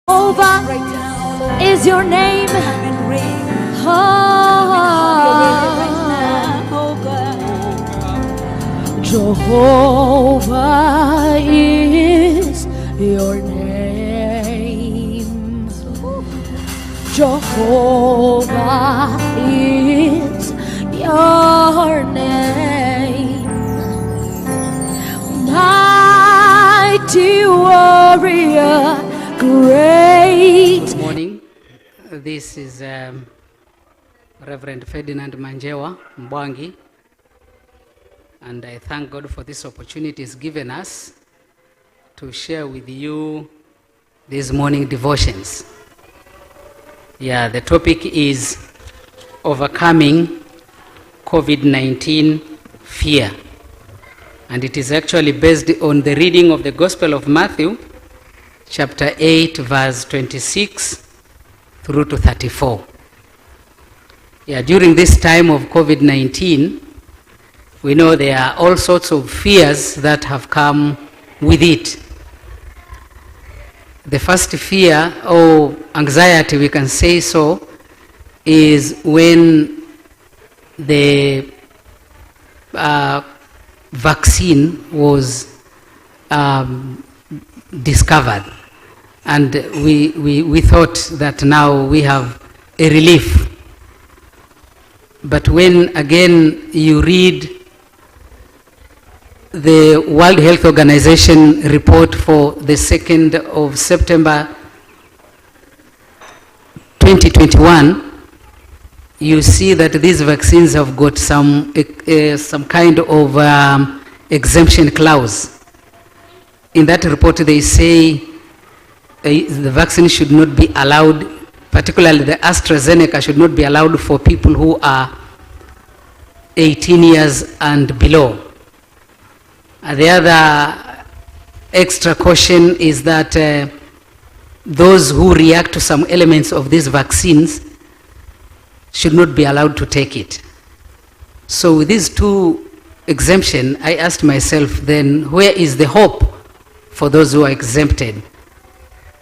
Jehovah is your name. Jehovah is your name. Jehovah is your name. Mighty warrior, great. Good morning. This is Reverend Ferdinand Manjewa Mbwangi, and I thank God for this opportunity He's given us to share with you these morning devotions. The topic is overcoming COVID-19 fear, and it is actually based on the reading of the Gospel of Matthew, chapter 8, verse 26 through to 34. During this time of COVID-19, we know there are all sorts of fears that have come with it. The first fear, or anxiety, we can say so, is when the vaccine was discovered, and we thought that now we have a relief. But when again you read the World Health Organization report for the 2nd of September 2021, you see that these vaccines have got some kind of exemption clause. In that report they say the vaccine should not be allowed, particularly the AstraZeneca should not be allowed for people who are 18 years and below. The other extra caution is that those who react to some elements of these vaccines should not be allowed to take it. So with these two exemptions, I asked myself then, where is the hope for those who are exempted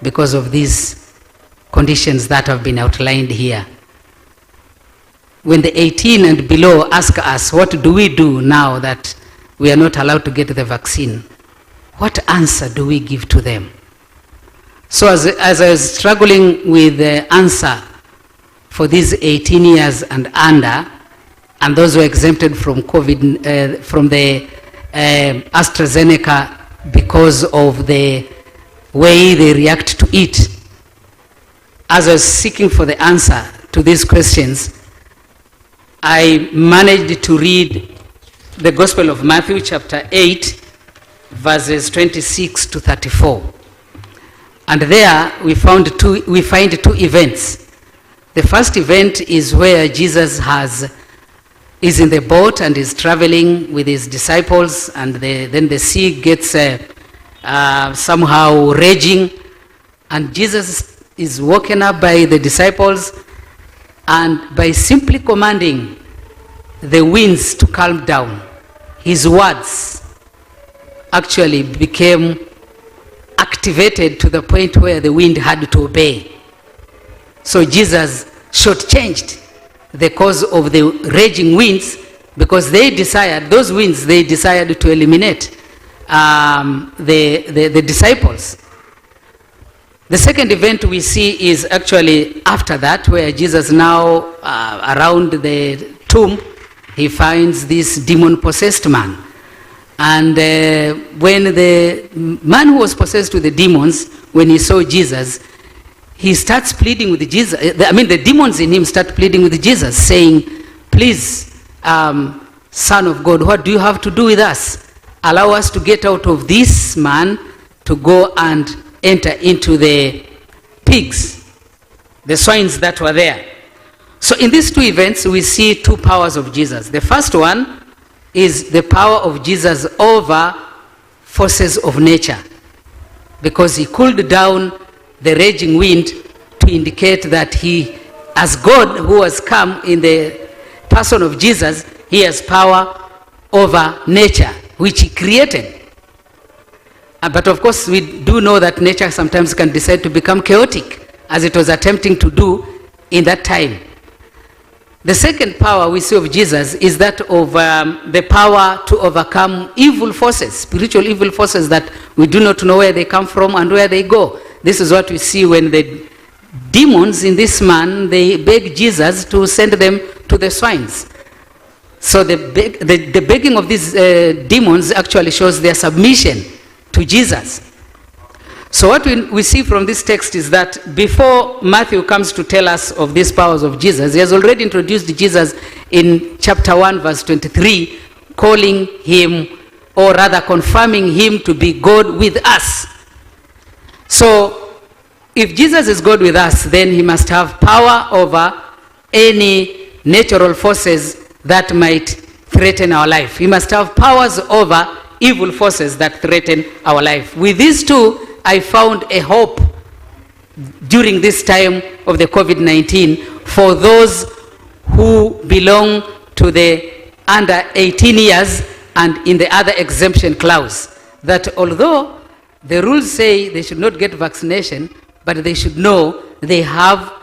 because of these conditions that have been outlined here? When the 18 and below ask us, what do we do now that we are not allowed to get the vaccine? What answer do we give to them? So as I was struggling with the answer for these 18 years and under, and those who are exempted from COVID, from the AstraZeneca because of the way they react to it, as I was seeking for the answer to these questions, I managed to read the Gospel of Matthew, chapter 8, verses 26 to 34. And there we find two events. The first event is where Jesus is in the boat and is traveling with his disciples, and then the sea gets somehow raging, and Jesus is woken up by the disciples, and by simply commanding the winds to calm down, his words actually became activated to the point where the wind had to obey. So Jesus shortchanged the cause of the raging winds, because those winds decided to eliminate the disciples. The second event we see is actually after that, where Jesus now around the tomb, he finds this demon-possessed man. And when the man who was possessed with the demons, when he saw Jesus, he starts pleading with Jesus. The demons in him start pleading with Jesus, saying, please, Son of God, what do you have to do with us? Allow us to get out of this man to go and enter into the pigs, the swines that were there. So in these two events, we see two powers of Jesus. The first one is the power of Jesus over forces of nature, because he cooled down the raging wind to indicate that he, as God who has come in the person of Jesus, he has power over nature, which he created. But of course, we do know that nature sometimes can decide to become chaotic, as it was attempting to do in that time. The second power we see of Jesus is that of the power to overcome evil forces, spiritual evil forces that we do not know where they come from and where they go. This is what we see when the demons in this man, they beg Jesus to send them to the swines. So the begging of these demons actually shows their submission to Jesus. So what we see from this text is that before Matthew comes to tell us of these powers of Jesus, he has already introduced Jesus in chapter 1 verse 23, calling him, or rather confirming him to be God with us. So if Jesus is God with us, then he must have power over any natural forces that might threaten our life. He must have powers over evil forces that threaten our life. With these two, I found a hope during this time of the COVID-19 for those who belong to the under 18 years and in the other exemption clause. That although the rules say they should not get vaccination, but they should know they have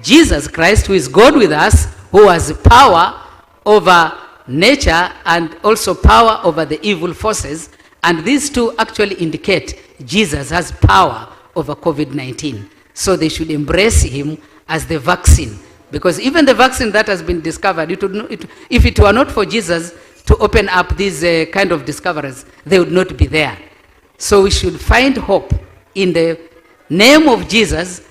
Jesus Christ, who is God with us, who has power over nature and also power over the evil forces. And these two actually indicate Jesus has power over COVID-19. So they should embrace him as the vaccine. Because even the vaccine that has been discovered, if it were not for Jesus to open up these kind of discoveries, they would not be there. So we should find hope in the name of Jesus,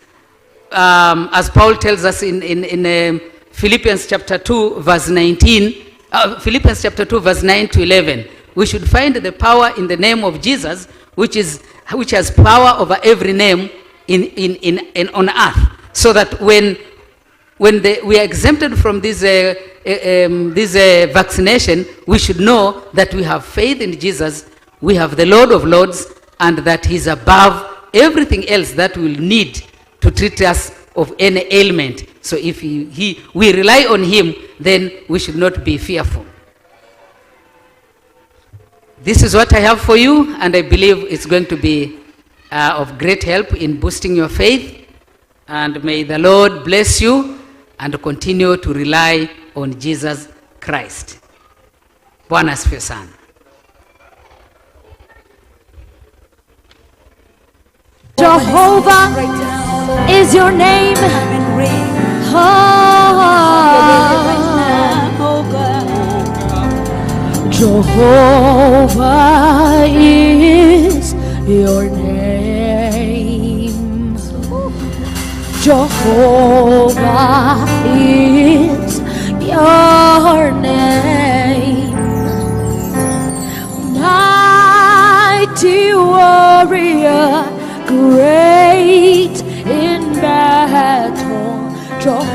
as Paul tells us in Philippians chapter 2 verse 19, Philippians chapter 2 verse 9 to 11. We should find the power in the name of Jesus, which has power over every name in on earth, so that when we are exempted from this vaccination, we should know that we have faith in Jesus, we have the Lord of Lords, and that he's above everything else that we'll need to treat us of any ailment. So if we rely on him, then we should not be fearful. This is what I have for you, and I believe it's going to be of great help in boosting your faith. And may the Lord bless you and continue to rely on Jesus Christ. Bwana asifiwe sana. Jehovah is your name. Jehovah is your name. Jehovah is your name. Mighty warrior, great in battle. Jehovah